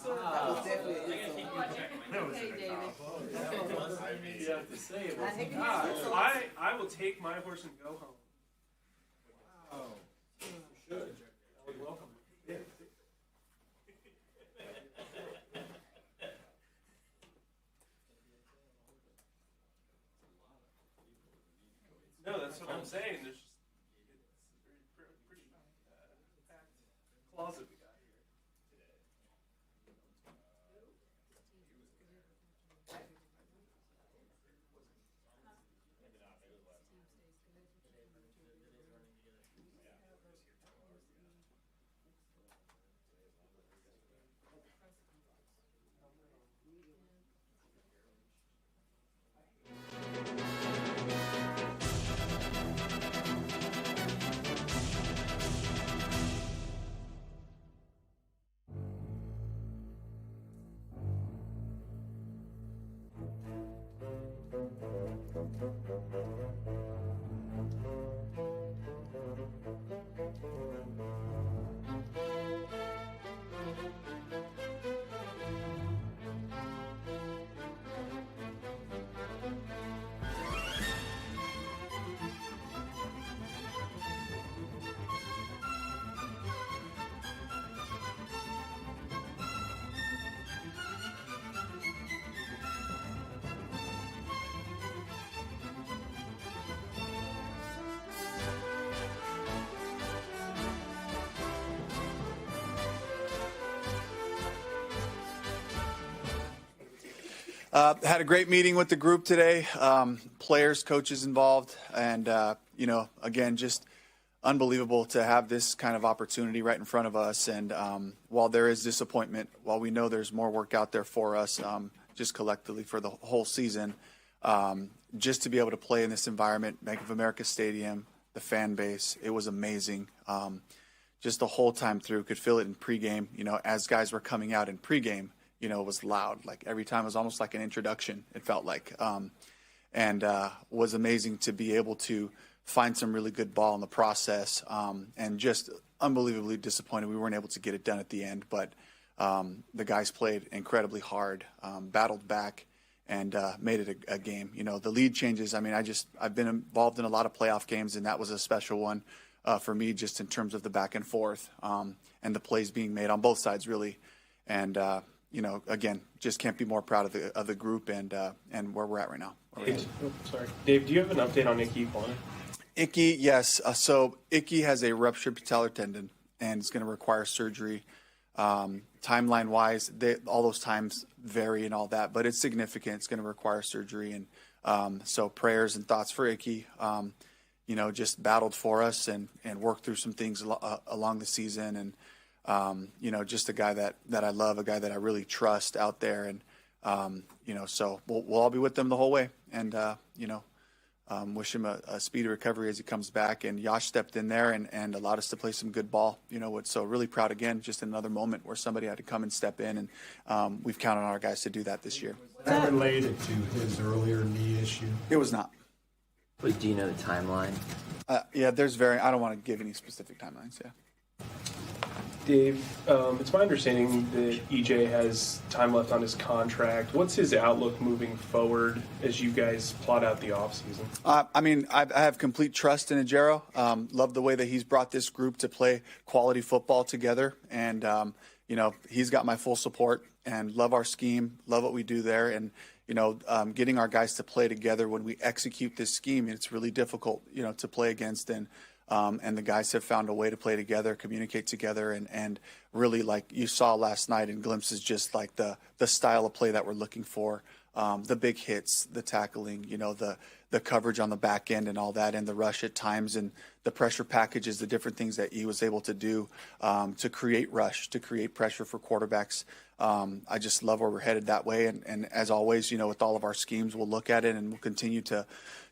That was definitely an insult. Okay, David. You have to say it. I think it's I will take my horse and go home. Wow. Should. I would welcome it. No, that's what I'm saying. There's just it's pretty packed closet we got here today. Had a great meeting with the group today, players, coaches involved, and, again, just unbelievable to have this kind of opportunity right in front of us. And while there is disappointment, while we know there's more work out there for us, just collectively for the whole season, just to be able to play in this environment, Bank of America Stadium, the fan base, it was amazing. Just the whole time through, could feel it in pregame, as guys were coming out in pregame. It was loud. Like every time it was almost like an introduction, it felt like. And was amazing to be able to find some really good ball in the process, and just unbelievably disappointed we weren't able to get it done at the end. But the guys played incredibly hard, battled back, and made it a game. The lead changes, I've been involved in a lot of playoff games, and that was a special one for me just in terms of the back and forth, and the plays being made on both sides, really. And again, just can't be more proud of the group and where we're at right now. Dave, do you have an update on Icky? Icky, yes. So Icky has a ruptured patellar tendon and it's going to require surgery. Timeline-wise, all those times vary and all that, but it's significant. It's going to require surgery, and so prayers and thoughts for Icky. Just battled for us and worked through some things along the season, and just a guy that I love, a guy that I really trust out there. And, so we'll all be with them the whole way, and, wish him a speedy recovery as he comes back. And Yash stepped in there and allowed us to play some good ball. So really proud again, just another moment where somebody had to come and step in, and we've counted on our guys to do that this year. Was that related to his earlier knee issue? It was not. But do you know the timeline? Yeah, I don't want to give any specific timelines, yeah. Dave, it's my understanding that EJ has time left on his contract. What's his outlook moving forward as you guys plot out the offseason? I have complete trust in Ejero. Love the way that he's brought this group to play quality football together. And, he's got my full support, and love our scheme, love what we do there. And, getting our guys to play together when we execute this scheme, it's really difficult, to play against. And the guys have found a way to play together, communicate together, and really, like you saw last night in glimpses, just like the style of play that we're looking for, the big hits, the tackling, the coverage on the back end and all that, and the rush at times, and the pressure packages, the different things that he was able to do to create rush, to create pressure for quarterbacks. I just love where we're headed that way. And as always, with all of our schemes, we'll look at it and we'll continue to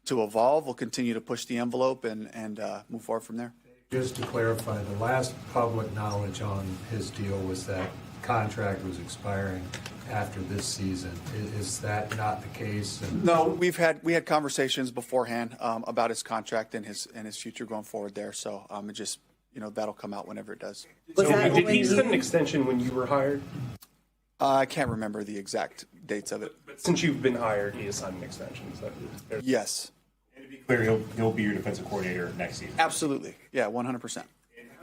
evolve. We'll continue to push the envelope and move forward from there. Just to clarify, the last public knowledge on his deal was that contract was expiring after this season. Is that not the case? No, we had conversations beforehand about his contract and his future going forward there. So it just that'll come out whenever it does. So did he sign an extension when you were hired? I can't remember the exact dates of it. But since you've been hired, he has signed an extension. So Yes, And to be clear, he'll be your defensive coordinator next season. absolutely. Yeah, 100%.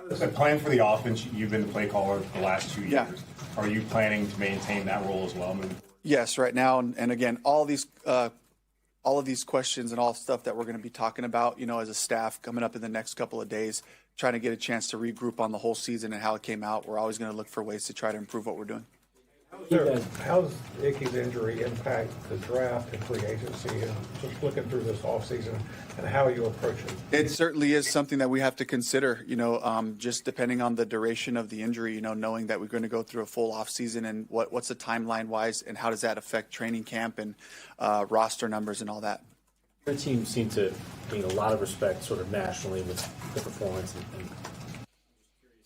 The plan for the offense, you've been the play caller the last 2 years. Yeah. Are you planning to maintain that role as well moving forward? Yes, right now, and again, all of these questions and all stuff that we're going to be talking about, as a staff coming up in the next couple of days, trying to get a chance to regroup on the whole season and how it came out. We're always going to look for ways to try to improve what we're doing. How's Icky's injury impact the draft and free agency, and just looking through this offseason and how you approach it? It certainly is something that we have to consider, just depending on the duration of the injury, knowing that we're going to go through a full off season and what's the timeline wise and how does that affect training camp and roster numbers and all that. Your team seemed to gain a lot of respect sort of nationally with the performance and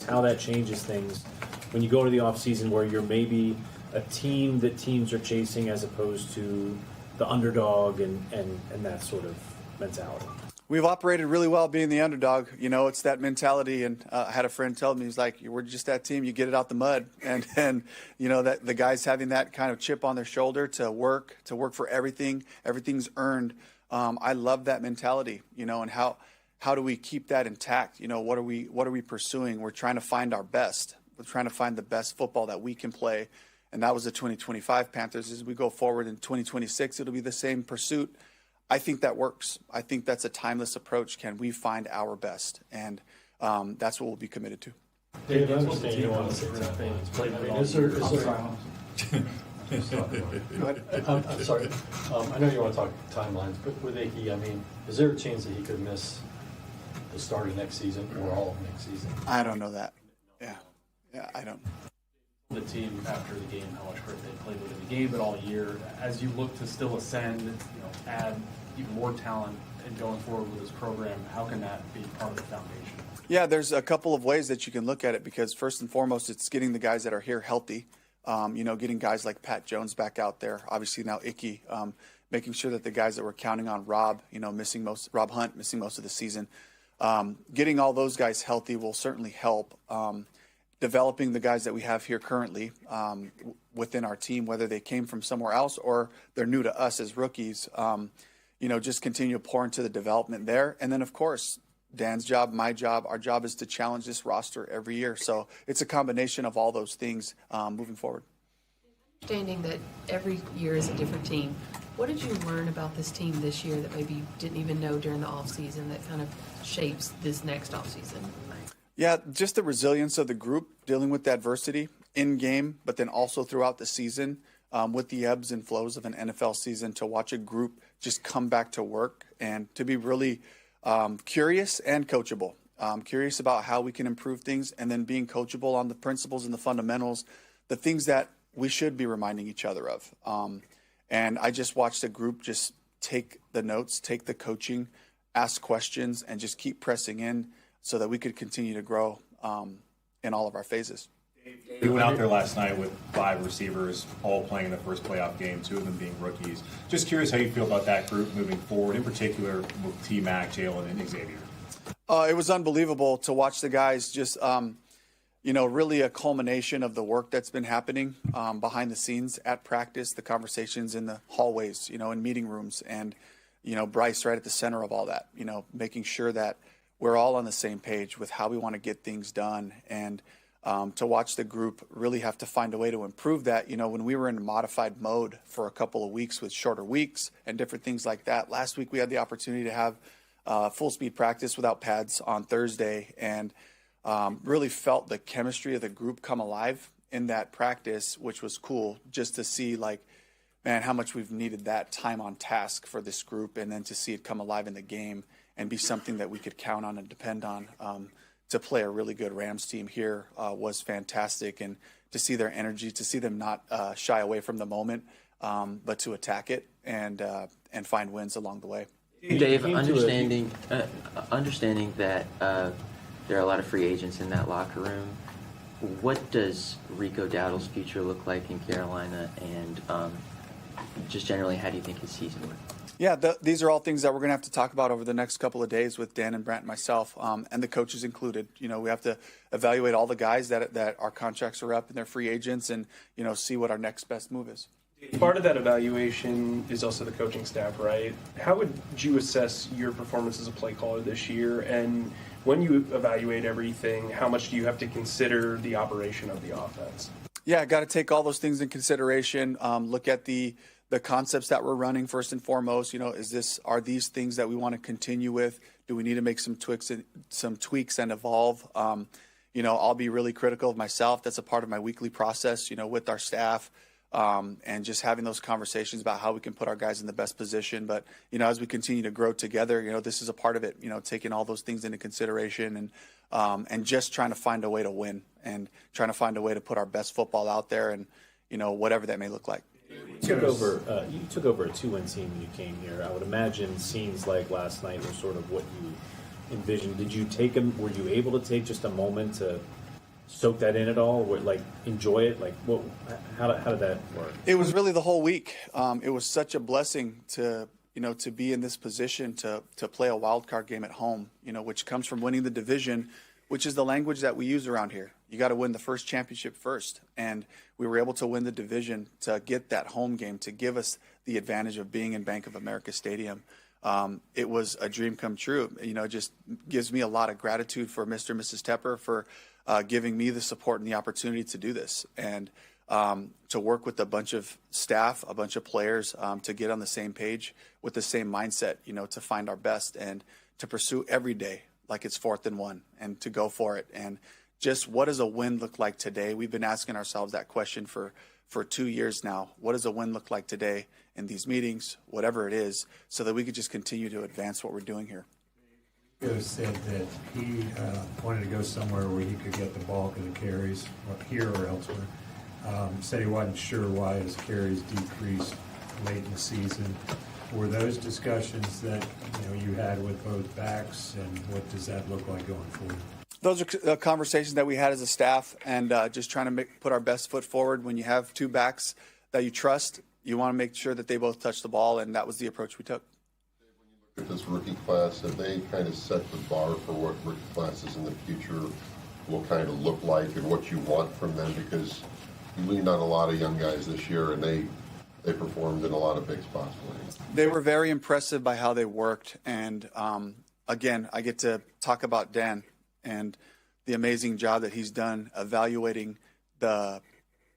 how that changes things when you go to the offseason where you're maybe a team that teams are chasing as opposed to the underdog and that sort of mentality. We've operated really well being the underdog. It's that mentality. And I had a friend tell me, he's like, we're just that team. You get it out the mud. And that the guys having that kind of chip on their shoulder to work for everything. Everything's earned. I love that mentality, and how do we keep that intact? What are we pursuing? We're trying to find our best. We're trying to find the best football that we can play. And that was the 2025 Panthers. As we go forward in 2026, it'll be the same pursuit. I think that works. I think that's a timeless approach. Can we find our best? And that's what we'll be committed to. Dave, I understand you want to say something. Is there I'm sorry. I know you want to talk timelines, but with Icky, is there a chance that he could miss the start of next season or all of next season? I don't know that. Yeah, I don't. The team after the game, how much grit they played within the game, but all year, as you look to still ascend, add even more talent and going forward with this program, how can that be part of the foundation? Yeah, there's a couple of ways that you can look at it because first and foremost, it's getting the guys that are here healthy. Getting guys like Pat Jones back out there. Obviously now Icky, making sure that the guys that we're counting on Rob Hunt missing most of the season. Getting all those guys healthy will certainly help. Developing the guys that we have here currently within our team, whether they came from somewhere else or they're new to us as rookies, just continue to pour into the development there. And then, of course, Dan's job, my job, our job is to challenge this roster every year. So it's a combination of all those things moving forward. Understanding that every year is a different team, what did you learn about this team this year that maybe you didn't even know during the offseason that kind of shapes this next offseason? Yeah, just the resilience of the group dealing with the adversity in game, but then also throughout the season with the ebbs and flows of an NFL season, to watch a group just come back to work and to be really curious and coachable. Curious about how we can improve things, and then being coachable on the principles and the fundamentals, the things that we should be reminding each other of. And I just watched the group just take the notes, take the coaching, ask questions, and just keep pressing in so that we could continue to grow in all of our phases. You went out there last night with 5 receivers, all playing in the first playoff game, 2 of them being rookies. Just curious how you feel about that group moving forward, in particular with T-Mac, Jalen, and Xavier. It was unbelievable to watch the guys just, really a culmination of the work that's been happening behind the scenes at practice, the conversations in the hallways, in meeting rooms, and, Bryce right at the center of all that, making sure that we're all on the same page with how we want to get things done. And to watch the group really have to find a way to improve that. When we were in modified mode for a couple of weeks with shorter weeks and different things like that, last week we had the opportunity to have full speed practice without pads on Thursday, and really felt the chemistry of the group come alive in that practice, which was cool just to see, man, how much we've needed that time on task for this group, and then to see it come alive in the game and be something that we could count on and depend on to play a really good Rams team here was fantastic. And to see their energy, to see them not shy away from the moment, but to attack it and find wins along the way. Dave, understanding that there are a lot of free agents in that locker room, what does Rico Dowdle's future look like in Carolina? And just generally, how do you think his season went? Yeah, these are all things that we're going to have to talk about over the next couple of days with Dan and Brant and myself, and the coaches included. You know, we have to evaluate all the guys that our contracts are up and they're free agents, and you know, see what our next best move is. Part of that evaluation is also the coaching staff, right? How would you assess your performance as a play caller this year? And when you evaluate everything, how much do you have to consider the operation of the offense? Yeah, got to take all those things in consideration. Look at the concepts that we're running first and foremost. You know, are these things that we want to continue with? Do we need to make some tweaks and evolve? You know, I'll be really critical of myself. That's a part of my weekly process, you know, with our staff. And just having those conversations about how we can put our guys in the best position. But, you know, as we continue to grow together, you know, this is a part of it, you know, taking all those things into consideration and just trying to find a way to win and trying to find a way to put our best football out there and, you know, whatever that may look like. You took over a 2-win team when you came here. I would imagine scenes like last night were sort of what you envisioned. Did you take them? Were you able to take just a moment to soak that in at all? Like enjoy it? Like how did that work? It was really the whole week. It was such a blessing to be in this position to play a wild card game at home. You know, which comes from winning the division, which is the language that we use around here. You got to win the first championship first, and we were able to win the division to get that home game to give us the advantage of being in Bank of America Stadium. It was a dream come true. You know, it just gives me a lot of gratitude for Mr. and Mrs. Tepper for giving me the support and the opportunity to do this, and to work with a bunch of staff, a bunch of players, to get on the same page with the same mindset, you know, to find our best and to pursue every day like it's 4th and 1 and to go for it. And just what does a win look like today? We've been asking ourselves that question for 2 years now. What does a win look like today in these meetings, whatever it is, so that we could just continue to advance what we're doing here? He said that he wanted to go somewhere where he could get the bulk of the carries, here or elsewhere. Said he wasn't sure why his carries decreased late in the season. Were those discussions that you had with both backs, and what does that look like going forward? Those are conversations that we had as a staff, and just trying to put our best foot forward. When you have two backs that you trust, you want to make sure that they both touch the ball, and that was the approach we took. At this rookie class, have they kind of set the bar for what rookie classes in the future will kind of look like and what you want from them? Because you leaned on a lot of young guys this year, and they performed in a lot of big spots for you. They were very impressive by how they worked, and again, I get to talk about Dan and the amazing job that he's done evaluating the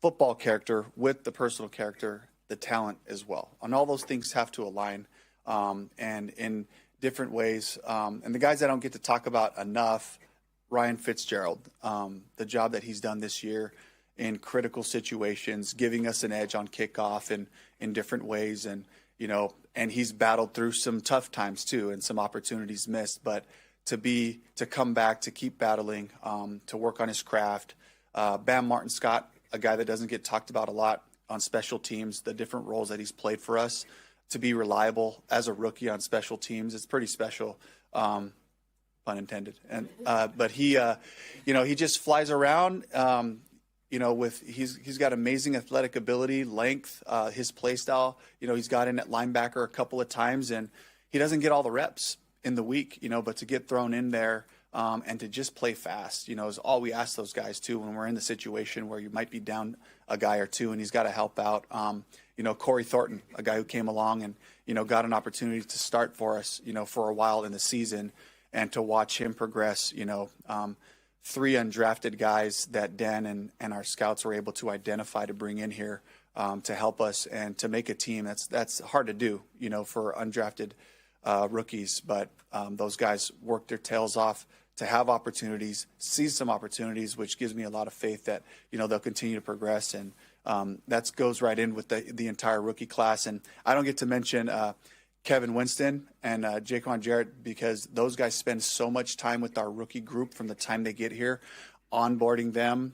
football character with the personal character, the talent as well. And all those things have to align, and in different ways. And the guys I don't get to talk about enough, Ryan Fitzgerald, the job that he's done this year in critical situations, giving us an edge on kickoff and in different ways. And, and he's battled through some tough times too and some opportunities missed, but to come back, to keep battling, to work on his craft. Bam Martin Scott, a guy that doesn't get talked about a lot on special teams, the different roles that he's played for us, to be reliable as a rookie on special teams, it's pretty special, pun intended. And but he just flies around. He's got amazing athletic ability, length, his play style. He's got in at linebacker a couple of times, and he doesn't get all the reps in the week, but to get thrown in there and to just play fast, is all we ask those guys too when we're in the situation where you might be down a guy or two and he's got to help out. Corey Thornton, a guy who came along and, got an opportunity to start for us, for a while in the season, and to watch him progress, 3 undrafted guys that Dan and our scouts were able to identify to bring in here to help us and to make a team. That's hard to do, for undrafted rookies, but those guys worked their tails off to have opportunities, seize some opportunities, which gives me a lot of faith that they'll continue to progress, and that goes right in with the entire rookie class. And I don't get to mention Kevin Winston and Jaquan Jarrett, because those guys spend so much time with our rookie group from the time they get here, onboarding them,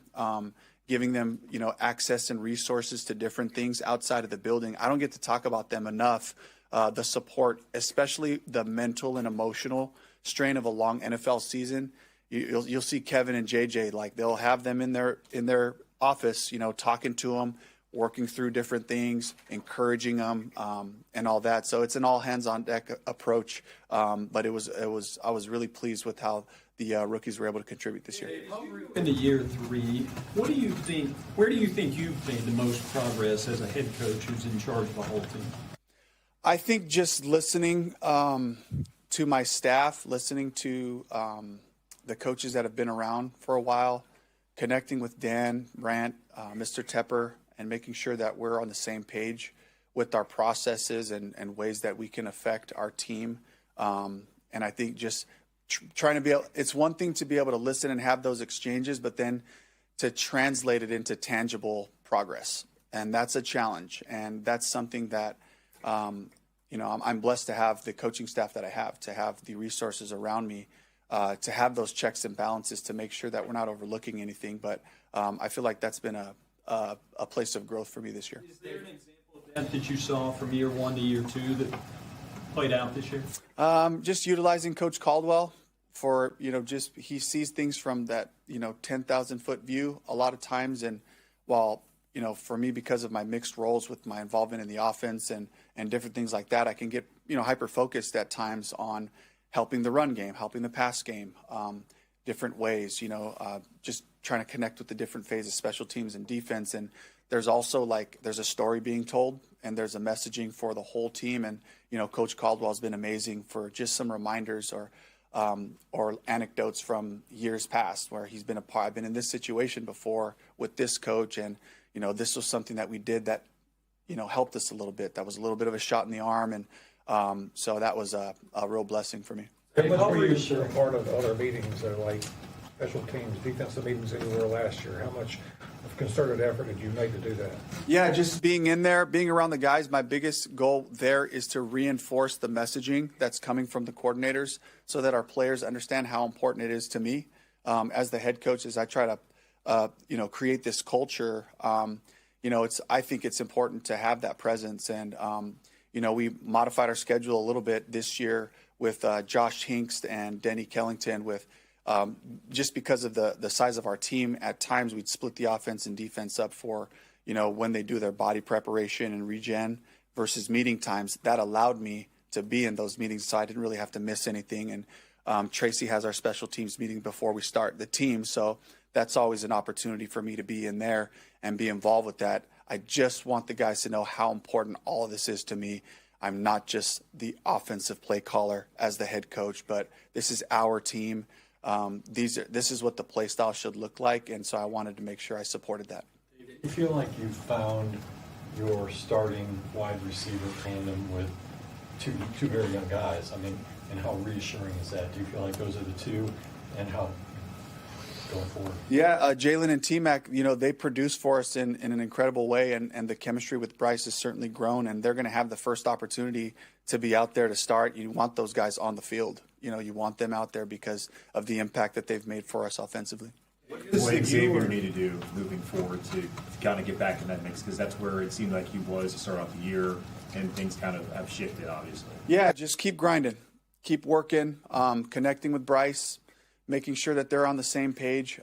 giving them access and resources to different things outside of the building. I don't get to talk about them enough. The support, especially the mental and emotional strain of a long NFL season. You'll see Kevin and JJ, like they'll have them in their office, talking to them, working through different things, encouraging them, and all that. So it's an all hands on deck approach. But I was really pleased with how the rookies were able to contribute this year. Into year 3, where do you think you've made the most progress as a head coach who's in charge of the whole team? I think just listening to my staff, listening to the coaches that have been around for a while, connecting with Dan, Brandt, Mr. Tepper, and making sure that we're on the same page with our processes and ways that we can affect our team. And I think just trying to it's one thing to be able to listen and have those exchanges, but then to translate it into tangible progress. And that's a challenge. And that's something that, I'm blessed to have the coaching staff that I have, to have the resources around me, to have those checks and balances to make sure that we're not overlooking anything. But I feel like that's been a place of growth for me this year. Is there an example of that you saw from year 1 to year 2 that played out this year? Just utilizing Coach Caldwell for, just he sees things from that, 10,000 foot view a lot of times. And while, for me, because of my mixed roles with my involvement in the offense and different things like that, I can get, hyper focused at times on helping the run game, helping the pass game, different ways, just trying to connect with the different phases, special teams and defense. And there's also there's a story being told and there's a messaging for the whole team. And, Coach Caldwell has been amazing for just some reminders or anecdotes from years past where he's been a part. I've been in this situation before with this coach, and this was something that we did that helped us a little bit. That was a little bit of a shot in the arm, and so that was a real blessing for me. How much were you a part of other meetings, like special teams, defensive meetings that you were last year? How much of concerted effort did you make to do that? Yeah, just being in there, being around the guys. My biggest goal there is to reinforce the messaging that's coming from the coordinators so that our players understand how important it is to me. As the head coach, as I try to, create this culture, I think it's important to have that presence. And, we modified our schedule a little bit this year with Josh Hinkst and Denny Kellington with just because of the size of our team. At times we'd split the offense and defense up for, when they do their body preparation and regen versus meeting times. That allowed me to be in those meetings so I didn't really have to miss anything. And Tracy has our special teams meeting before we start the team. So that's always an opportunity for me to be in there and be involved with that. I just want the guys to know how important all of this is to me. I'm not just the offensive play caller as the head coach, but this is our team. This is what the play style should look like, and so I wanted to make sure I supported that. Do you feel like you found your starting wide receiver tandem with two very young guys? I mean, and how reassuring is that? Do you feel like those are the two, and how going forward? Yeah, Jalen and T-Mac, they produce for us in an incredible way, and the chemistry with Bryce has certainly grown, and they're going to have the first opportunity to be out there to start. You want those guys on the field. You want them out there because of the impact that they've made for us offensively. What does Xavier need to do moving forward to kind of get back in that mix? Because that's where it seemed like he was to start off the year, and things kind of have shifted, obviously. Yeah, just keep grinding. Keep working, connecting with Bryce, making sure that they're on the same page,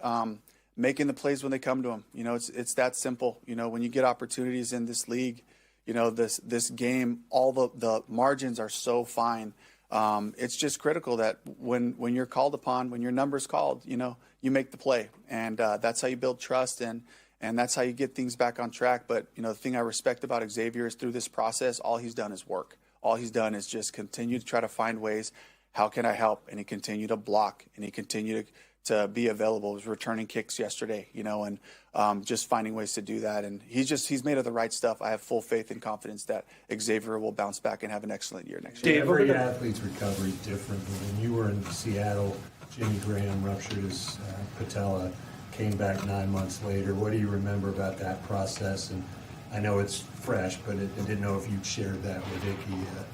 making the plays when they come to them. It's that simple. When you get opportunities in this league, this game, all the margins are so fine. It's just critical that when you're called upon, when your number's called, you make the play, and that's how you build trust, and that's how you get things back on track. But the thing I respect about Xavier is through this process, all he's done is work. All he's done is just continue to try to find ways. How can I help? And he continued to block, and he continued to be available. He was returning kicks yesterday, and just finding ways to do that. And he's made of the right stuff. I have full faith and confidence that Xavier will bounce back and have an excellent year next year. Every athlete's recovery is different. When you were in Seattle, Jimmy Graham ruptured his patella, came back 9 months later. What do you remember about that process? And I know it's fresh, but I didn't know if you'd shared that with Icky yet.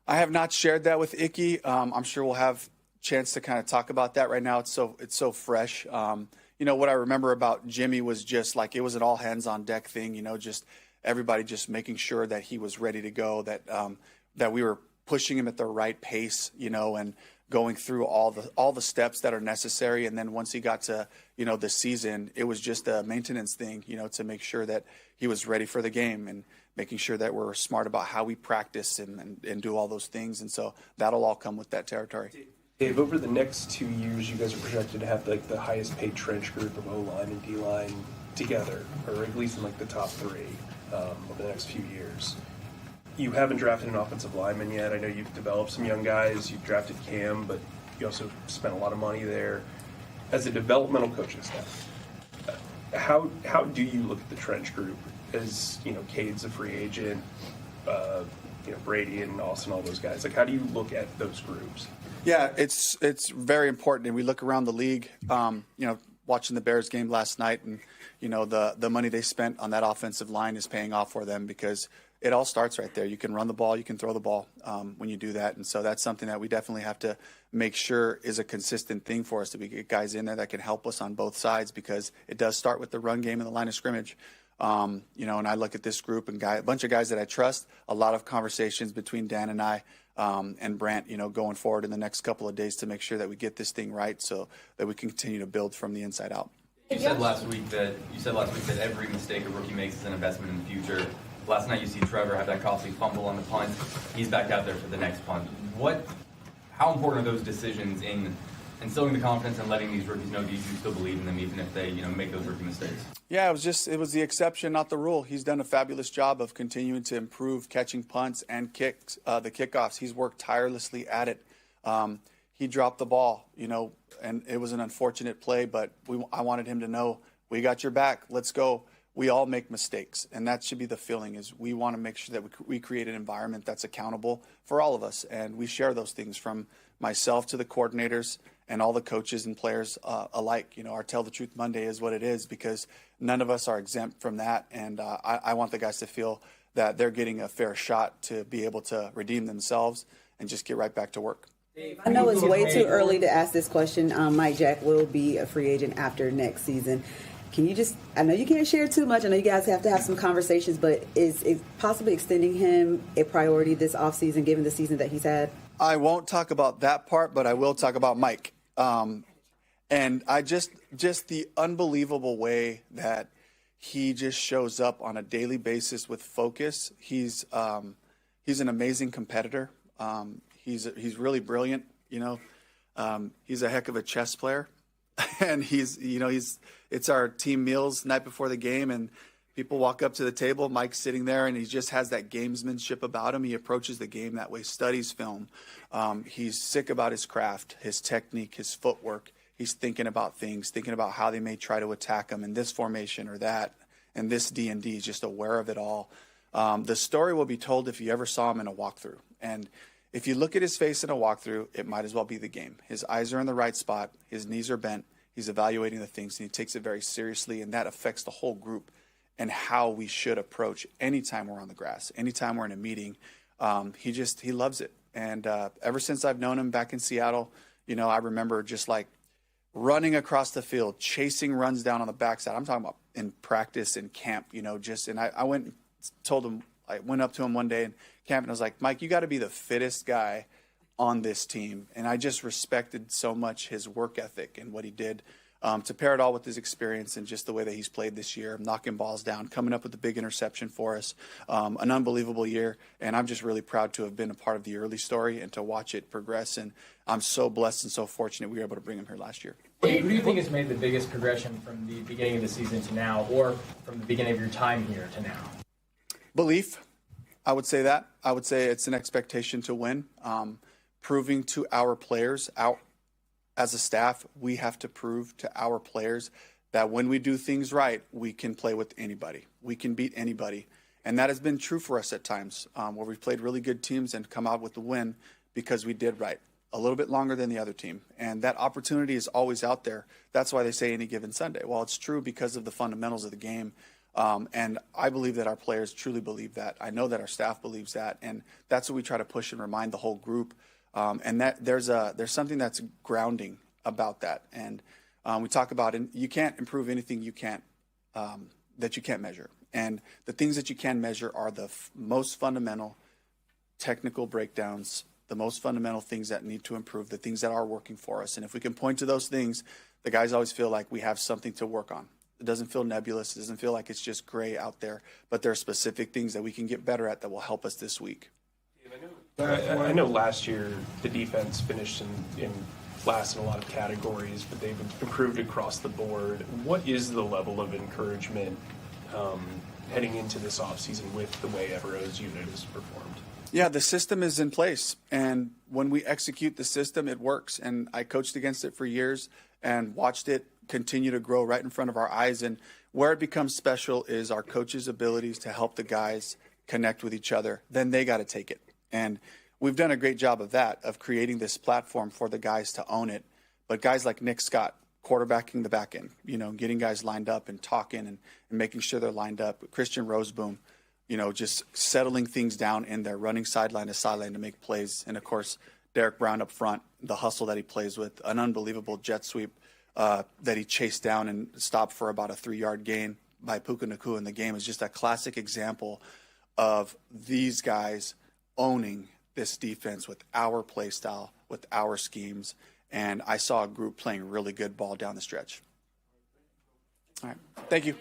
I have not shared that with Icky. I'm sure we'll have a chance to kind of talk about that right now. It's so fresh. What I remember about Jimmy was just like it was an all hands on deck thing. Just everybody just making sure that he was ready to go. That we were pushing him at the right pace. And going through all the steps that are necessary. And then once he got to, the season, it was just a maintenance thing, to make sure that he was ready for the game and making sure that we're smart about how we practice and do all those things. And so that'll all come with that territory. Dave, over the next 2 years, you guys are projected to have like the highest paid trench group of O-line and D-line together, or at least in like the top three over the next few years. You haven't drafted an offensive lineman yet. I know you've developed some young guys. You've drafted Cam, but you also spent a lot of money there. As a developmental coaching staff, how do you look at the trench group? As Cade's a free agent, Brady and Austin, all those guys. Like, how do you look at those groups? Yeah, it's very important. And we look around the league, watching the Bears game last night, and the money they spent on that offensive line is paying off for them because it all starts right there. You can run the ball, you can throw the ball when you do that. And so that's something that we definitely have to make sure is a consistent thing for us, that we get guys in there that can help us on both sides, because it does start with the run game and the line of scrimmage. And I look at this group and a bunch of guys that I trust, a lot of conversations between Dan and I and Brant, going forward in the next couple of days to make sure that we get this thing right so that we can continue to build from the inside out. You said last week that every mistake a rookie makes is an investment in the future. Last night you see Trevor have that costly fumble on the punt. He's back out there for the next punt. How important are those decisions in instilling the confidence and letting these rookies know that you still believe in them even if they make those rookie mistakes? Yeah, it was the exception, not the rule. He's done a fabulous job of continuing to improve catching punts and kicks, the kickoffs. He's worked tirelessly at it. He dropped the ball, and it was an unfortunate play, but I wanted him to know, we got your back. Let's go. We all make mistakes, and that should be the feeling, is we want to make sure that we create an environment that's accountable for all of us, and we share those things from myself to the coordinators and all the coaches and players alike. Our Tell the Truth Monday is what it is, because none of us are exempt from that, and I want the guys to feel that they're getting a fair shot to be able to redeem themselves and just get right back to work. I know it's way too early to ask this question. Mike Jack will be a free agent after next season. Can you I know you can't share too much. I know you guys have to have some conversations, but is possibly extending him a priority this offseason, given the season that he's had? I won't talk about that part, but I will talk about Mike. And I just the unbelievable way that he just shows up on a daily basis with focus. He's an amazing competitor. He's really brilliant. He's a heck of a chess player. And it's our team meals night before the game, and people walk up to the table. Mike's sitting there, and he just has that gamesmanship about him. He approaches the game that way, studies film. He's sick about his craft, his technique, his footwork. He's thinking about things, thinking about how they may try to attack him in this formation or that, and this D&D. He's just aware of it all. The story will be told if you ever saw him in a walkthrough. And if you look at his face in a walkthrough, it might as well be the game. His eyes are in the right spot. His knees are bent. He's evaluating the things, and he takes it very seriously, and that affects the whole group and how we should approach anytime we're on the grass, anytime we're in a meeting. He loves it. And ever since I've known him back in Seattle, I remember just like running across the field, chasing runs down on the backside. I'm talking about in practice, in camp, and I went and told him, I went up to him one day in camp, and I was like, Mike, you got to be the fittest guy on this team. And I just respected so much his work ethic and what he did to pair it all with his experience and just the way that he's played this year, knocking balls down, coming up with a big interception for us, an unbelievable year. And I'm just really proud to have been a part of the early story and to watch it progress. And I'm so blessed and so fortunate we were able to bring him here last year. Who do you think has made the biggest progression from the beginning of the season to now, or from the beginning of your time here to now? Belief. I would say that. I would say it's an expectation to win. Proving to our players, as a staff, we have to prove to our players that when we do things right, we can play with anybody. We can beat anybody. And that has been true for us at times, where we've played really good teams and come out with the win because we did right a little bit longer than the other team. And that opportunity is always out there. That's why they say any given Sunday. Well, it's true because of the fundamentals of the game. And I believe that our players truly believe that. I know that our staff believes that. And that's what we try to push and remind the whole group. And that there's something that's grounding about that. And we talk about you can't improve anything that you can't measure. And the things that you can measure are the most fundamental technical breakdowns the most fundamental things that need to improve, the things that are working for us. And if we can point to those things, the guys always feel like we have something to work on. It doesn't feel nebulous. It doesn't feel like it's just gray out there, but there are specific things that we can get better at that will help us this week. I know last year the defense finished in last in a lot of categories, but they've improved across the board. What is the level of encouragement heading into this offseason with the way Evero's unit has performed? Yeah, the system is in place, and when we execute the system, it works. And I coached against it for years and watched it continue to grow right in front of our eyes. And where it becomes special is our coaches' abilities to help the guys connect with each other. Then they got to take it. And we've done a great job of that, of creating this platform for the guys to own it. But guys like Nick Scott, quarterbacking the back end, getting guys lined up and talking and making sure they're lined up. Christian Roseboom, just settling things down in there, running sideline to sideline to make plays. And, of course, Derek Brown up front, the hustle that he plays with, an unbelievable jet sweep that he chased down and stopped for about a 3-yard gain by Puka Nacua in the game is just a classic example of these guys owning this defense with our play style, with our schemes. And I saw a group playing really good ball down the stretch. All right. Thank you.